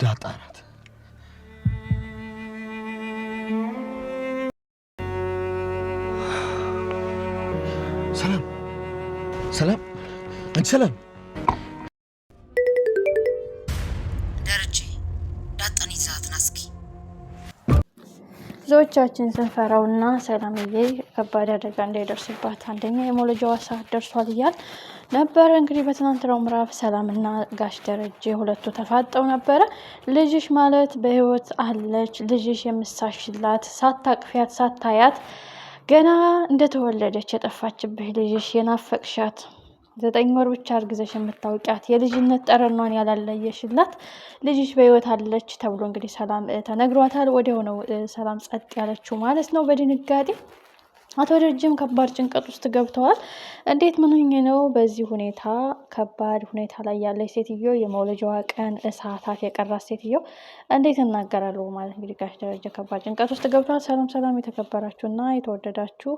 ዳጣ ናት። ሰላም ሰላም፣ አንቺ ሰላም። ደረጀ ዳጣን ይዛትና እስኪ ብዙዎቻችን ስንፈራውና ሰላምዬ ከባድ አደጋ እንዳይደርስባት አንደኛ የመውለጃዋ ሰዓት ደርሷል እያል ነበረ። እንግዲህ በትናንትናው ምዕራፍ ሰላምና ጋሽ ደረጀ ሁለቱ ተፋጠው ነበረ። ልጅሽ ማለት በህይወት አለች፣ ልጅሽ የምሳሽላት ሳታቅፊያት ሳታያት ገና እንደተወለደች የጠፋችብህ ልጅሽ የናፈቅሻት 9 ወር ብቻ አርግዘሽ የምታውቂያት የልጅነት ጠረኗን ያላለየሽላት ልጅሽ በህይወት አለች ተብሎ እንግዲህ ሰላም ተነግሯታል። ወዲያው ነው ሰላም ጸጥ ያለችው ማለት ነው በድንጋጤ። አቶ ደረጀም ከባድ ጭንቀት ውስጥ ገብተዋል። እንዴት ምን ሆኜ ነው በዚህ ሁኔታ ከባድ ሁኔታ ላይ ያለች ሴትዮ የመውለጃዋ ቀን ሰዓታት የቀራት ሴትዮ እንዴት እናገራለሁ ማለት እንግዲህ ጋሽ ደረጀ ከባድ ጭንቀት ውስጥ ገብተዋል። ሰላም ሰላም፣ የተከበራችሁና የተወደዳችሁ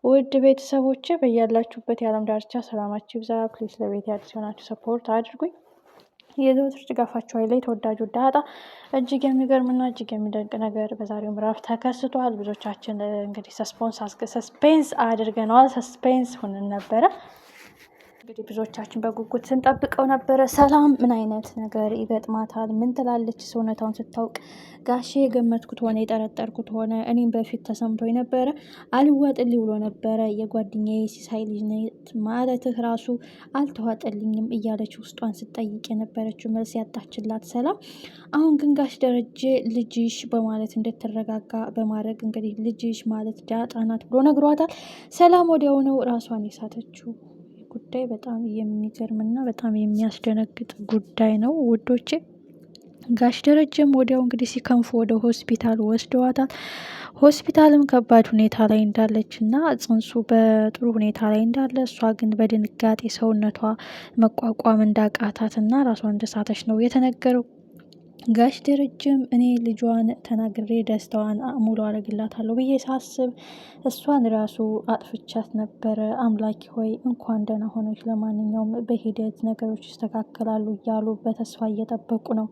ውድ ቤተሰቦቼ በያላችሁበት የዓለም ዳርቻ ሰላማችሁ ይብዛ። ፕሊስ ለቤት አዲስ ሆናችሁ ሰፖርት አድርጉኝ። የዘወትር ድጋፋችሁ ላይ ተወዳጁ ዳጣ እጅግ የሚገርምና እጅግ የሚደንቅ ነገር በዛሬው ምዕራፍ ተከስቷል። ብዙዎቻችን እንግዲህ ሰስፔንስ አድርገነዋል። ሰስፔንስ ሆነን ነበረ። እንግዲህ ብዙዎቻችን በጉጉት ስንጠብቀው ነበረ። ሰላም ምን አይነት ነገር ይገጥማታል? ምን ትላለች? ሰውነታውን ስታውቅ ጋሼ የገመትኩት ሆነ የጠረጠርኩት ሆነ እኔም በፊት ተሰምቶኝ ነበረ አልዋጥልኝ ብሎ ነበረ። የጓደኛዬ ሲሳይ ልጅ ነች ማለትህ ራሱ አልተዋጠልኝም እያለች ውስጧን ስጠይቅ የነበረችው መልስ ያጣችላት ሰላም አሁን ግን ጋሽ ደረጀ ልጅሽ በማለት እንድትረጋጋ በማድረግ እንግዲህ ልጅሽ ማለት ዳጣ ናት ብሎ ነግሯታል። ሰላም ወዲያው ነው ራሷን የሳተችው። ጉዳይ በጣም የሚገርምና በጣም የሚያስደነግጥ ጉዳይ ነው ውዶቼ። ጋሽ ደረጀም ወዲያው እንግዲህ ሲከንፉ ወደ ሆስፒታል ወስደዋታል። ሆስፒታልም ከባድ ሁኔታ ላይ እንዳለች እና ጽንሱ በጥሩ ሁኔታ ላይ እንዳለ እሷ ግን በድንጋጤ ሰውነቷ መቋቋም እንዳቃታት እና ራሷን እንደሳተች ነው የተነገረው። ጋሽ ደረጀም እኔ ልጇን ተናግሬ ደስታዋን ሙሉ አረግላታለሁ ብዬ ሳስብ እሷን ራሱ አጥፍቻት ነበረ። አምላኪ ሆይ እንኳን ደህና ሆነች፣ ለማንኛውም በሂደት ነገሮች ይስተካከላሉ እያሉ በተስፋ እየጠበቁ ነው።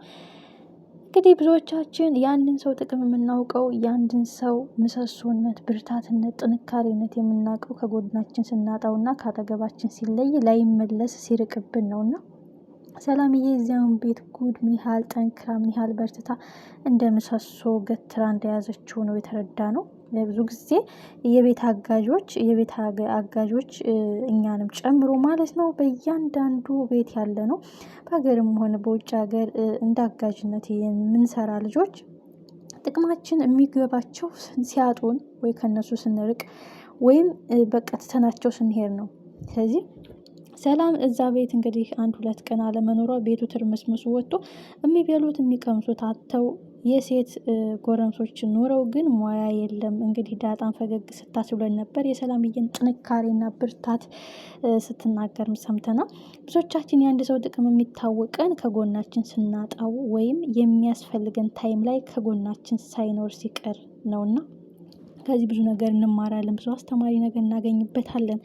እንግዲህ ብዙዎቻችን የአንድን ሰው ጥቅም የምናውቀው የአንድን ሰው ምሰሶነት፣ ብርታትነት፣ ጥንካሬነት የምናውቀው ከጎድናችን ስናጣውና ከአጠገባችን ሲለይ ላይመለስ ሲርቅብን ነውና ሰላምዬ እዚያውን ቤት ጉድ ምን ያህል ጠንክራ ምን ያህል በርትታ እንደ ምሰሶ ገትራ እንደያዘችው ነው የተረዳ ነው። ለብዙ ጊዜ የቤት አጋዦች እኛንም ጨምሮ ማለት ነው በእያንዳንዱ ቤት ያለ ነው በሀገርም ሆነ በውጭ ሀገር እንደ አጋዥነት የምንሰራ ልጆች ጥቅማችን የሚገባቸው ሲያጡን ወይ ከነሱ ስንርቅ ወይም በቃ ትተናቸው ስንሄድ ነው። ስለዚህ ሰላም እዛ ቤት እንግዲህ 1-2 ቀን አለመኖሯ ቤቱ ትርምስምሱ ወጥቶ የሚበሉት የሚቀምሱት አጥተው የሴት ጎረምሶች ኖረው ግን ሙያ የለም። እንግዲህ ዳጣን ፈገግ ስታስብለን ነበር የሰላምዬን ጥንካሬና ብርታት ስትናገር ሰምተናል። ብዙዎቻችን የአንድ ሰው ጥቅም የሚታወቀን ከጎናችን ስናጣው ወይም የሚያስፈልገን ታይም ላይ ከጎናችን ሳይኖር ሲቀር ነውና ከዚህ ብዙ ነገር እንማራለን፣ ብዙ አስተማሪ ነገር እናገኝበታለን።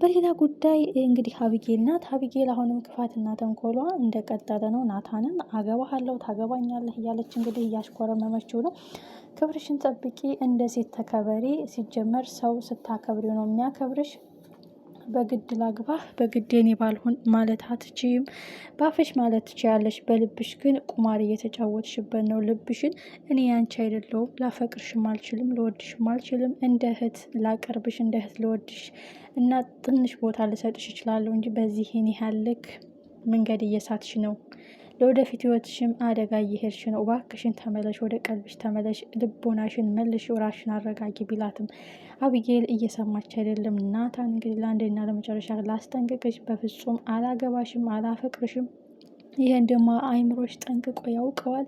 በሌላ ጉዳይ እንግዲህ አቢጌል ናት። አቢጌል አሁንም ክፋትና ተንኮሏ እንደቀጠለ ነው። ናታንን አገባሃለሁ ታገባኛለህ እያለች እንግዲህ እያሽኮረመመችው ነው። ክብርሽን ጠብቂ፣ እንደ ሴት ተከበሪ። ሲጀመር ሰው ስታከብሪ ነው የሚያከብርሽ። በግድ ላግባህ በግድ የኔ ባልሆን ማለት አትችይም። ባፍሽ ማለት ትችያለሽ፣ በልብሽ ግን ቁማር እየተጫወትሽበት ነው። ልብሽን እኔ ያንቺ አይደለሁም፣ ላፈቅርሽም አልችልም፣ ልወድሽም አልችልም። እንደ እህት ላቀርብሽ፣ እንደ እህት ልወድሽ እና ትንሽ ቦታ ልሰጥሽ እችላለሁ እንጂ በዚህ ይሄን ያህል ልክ መንገድ እየሳትሽ ነው። ለወደፊት ህይወትሽም አደጋ እየሄድሽ ነው። እባክሽን ተመለሽ፣ ወደ ቀልብሽ ተመለሽ፣ ልቦናሽን መልሽ፣ ራሽን አረጋጊ ቢላትም አቢጌል እየሰማች አይደለም። ናታን እንግዲህ ለአንዴና ለመጨረሻ ላስጠንቅቅሽ፣ በፍጹም አላገባሽም፣ አላፈቅርሽም። ይሄን ደግሞ አይምሮሽ ጠንቅቆ ያውቀዋል።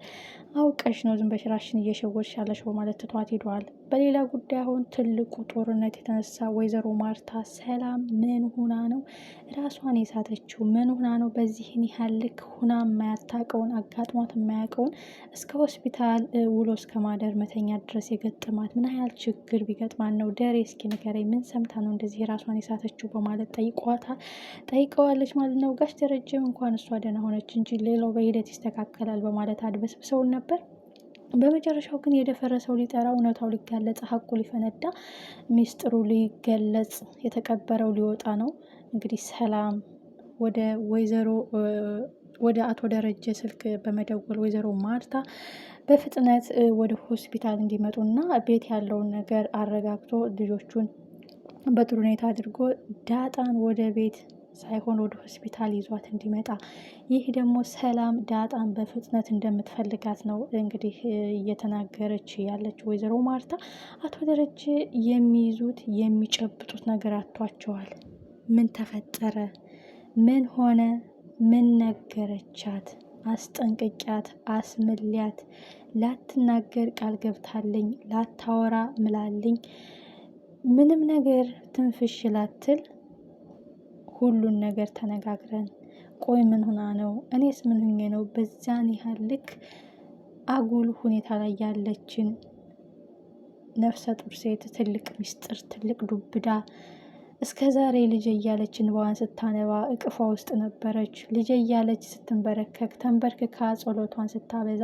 አውቀሽ ነው ዝም በሽ ራስሽን እየሸወድሽ ያለሽ በማለት ትቷት ሄደዋል። በሌላ ጉዳይ አሁን ትልቁ ጦርነት የተነሳ ወይዘሮ ማርታ ሰላም ምን ሁና ነው ራሷን የሳተችው? ምን ሁና ነው በዚህን ያህል ልክ ሁና የማያታቀውን አጋጥሟት የማያውቀውን እስከ ሆስፒታል ውሎ እስከ ማደር መተኛ ድረስ የገጠማት? ምን ያህል ችግር ቢገጥማት ነው? ደሬ እስኪ ንገረኝ፣ ምን ሰምታ ነው እንደዚህ ራሷን የሳተችው? በማለት ጠይቀዋለች ማለት ነው። ጋሽ ደረጀም እንኳን እሷ ደህና ሆነች እንጂ ሌላው በሂደት ይስተካከላል በማለት አድበስብሰውን ነበር። በመጨረሻው ግን የደፈረሰው ሊጠራ፣ እውነታው ሊጋለጽ፣ ሀቁ ሊፈነዳ፣ ሚስጥሩ ሊገለጽ፣ የተቀበረው ሊወጣ ነው። እንግዲህ ሰላም ወደ አቶ ደረጀ ስልክ በመደወል ወይዘሮ ማርታ በፍጥነት ወደ ሆስፒታል እንዲመጡና ቤት ያለውን ነገር አረጋግቶ ልጆቹን በጥሩ ሁኔታ አድርጎ ዳጣን ወደ ቤት ሳይሆን ወደ ሆስፒታል ይዟት እንዲመጣ። ይህ ደግሞ ሰላም ዳጣን በፍጥነት እንደምትፈልጋት ነው እንግዲህ እየተናገረች ያለች ወይዘሮ ማርታ። አቶ ደረጀ የሚይዙት የሚጨብጡት ነገር አጥቷቸዋል። ምን ተፈጠረ? ምን ሆነ? ምን ነገረቻት? አስጠንቅቂያት፣ አስምልያት፣ ላትናገር ቃል ገብታለኝ፣ ላታወራ ምላልኝ፣ ምንም ነገር ትንፍሽ ላትል ሁሉን ነገር ተነጋግረን። ቆይ ምን ሆና ነው? እኔስ ምን ሆኜ ነው በዛን ያህል ልክ አጉል ሁኔታ ላይ ያለችን ነፍሰ ጡር ሴት ትልቅ ሚስጥር፣ ትልቅ ዱብዳ እስከ ዛሬ ልጅ እያለች እንባዋን ስታነባ እቅፏ ውስጥ ነበረች። ልጅ እያለች ስትንበረከክ ተንበርክካ ጸሎቷን ስታበዛ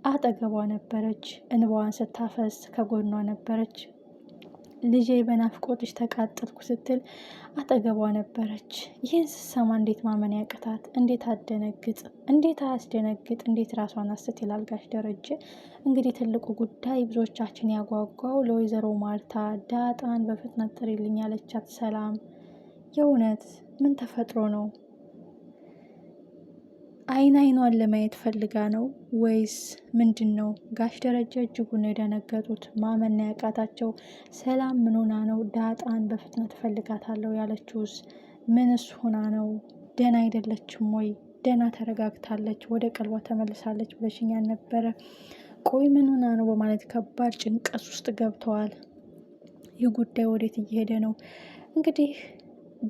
አጠገቧ ነበረች። እንባዋን ስታፈስ ከጎኗ ነበረች። ልጄ በናፍቆትሽ ተቃጠልኩ ስትል አጠገቧ ነበረች። ይህን ስትሰማ እንዴት ማመን ያቅታት? እንዴት አደነግጥ? እንዴት አያስደነግጥ? እንዴት ራሷን አስት ይላል ጋሽ ደረጀ። እንግዲህ ትልቁ ጉዳይ ብዙዎቻችን ያጓጓው ለወይዘሮ ማርታ ዳጣን በፍጥነት ጥሪልኝ ያለቻት ሰላም የእውነት ምን ተፈጥሮ ነው? አይኗን ለማየት ፈልጋ ነው ወይስ ምንድን ነው? ጋሽ ደረጀ እጅጉን ነው የደነገጡት። ማመን ያቃታቸው። ሰላም ምን ሆና ነው ዳጣን በፍጥነት ፈልጋታለሁ ያለችውስ? ምንስ ሆና ነው? ደህና አይደለችም ወይ? ደህና ተረጋግታለች፣ ወደ ቀልቧ ተመልሳለች ብለሽኛል ነበረ። ቆይ ምን ሆና ነው በማለት ከባድ ጭንቀት ውስጥ ገብተዋል። ይህ ጉዳይ ወዴት እየሄደ ነው? እንግዲህ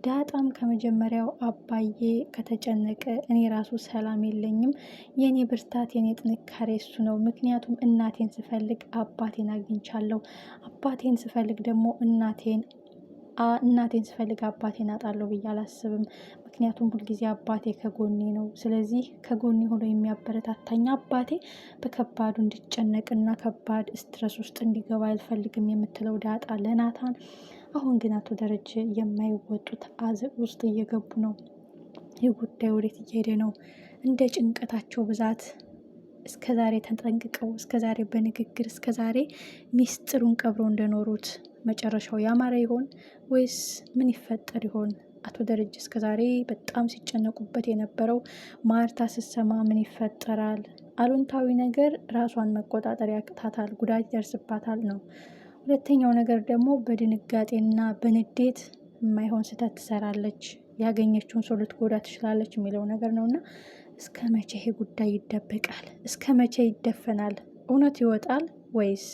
ዳጣም ከመጀመሪያው አባዬ ከተጨነቀ እኔ ራሱ ሰላም የለኝም፣ የኔ ብርታት የኔ ጥንካሬ እሱ ነው። ምክንያቱም እናቴን ስፈልግ አባቴን አግኝቻለሁ፣ አባቴን ስፈልግ ደግሞ እናቴን ስፈልግ አባቴን አጣለሁ ብዬ አላስብም። ምክንያቱም ሁልጊዜ አባቴ ከጎኔ ነው። ስለዚህ ከጎኔ ሆኖ የሚያበረታታኝ አባቴ በከባዱ እንዲጨነቅና ከባድ ስትረስ ውስጥ እንዲገባ አልፈልግም የምትለው ዳጣ ለናታን። አሁን ግን አቶ ደረጀ የማይወጡት አዘቅ ውስጥ እየገቡ ነው። ይህ ጉዳይ ወዴት እየሄደ ነው? እንደ ጭንቀታቸው ብዛት እስከዛሬ ተጠንቅቀው እስከዛሬ በንግግር እስከዛሬ ሚስጥሩን ቀብረው እንደኖሩት መጨረሻው ያማረ ይሆን ወይስ ምን ይፈጠር ይሆን? አቶ ደረጀ እስከዛሬ በጣም ሲጨነቁበት የነበረው ማርታ ስትሰማ ምን ይፈጠራል? አሉንታዊ ነገር ራሷን መቆጣጠር ያቅታታል፣ ጉዳት ይደርስባታል ነው። ሁለተኛው ነገር ደግሞ በድንጋጤና በንዴት የማይሆን ስህተት ትሰራለች፣ ያገኘችውን ሰው ልትጎዳ ትችላለች የሚለው ነገር ነው። እና እስከ መቼ ይሄ ጉዳይ ይደበቃል? እስከ መቼ ይደፈናል? እውነት ይወጣል ወይስ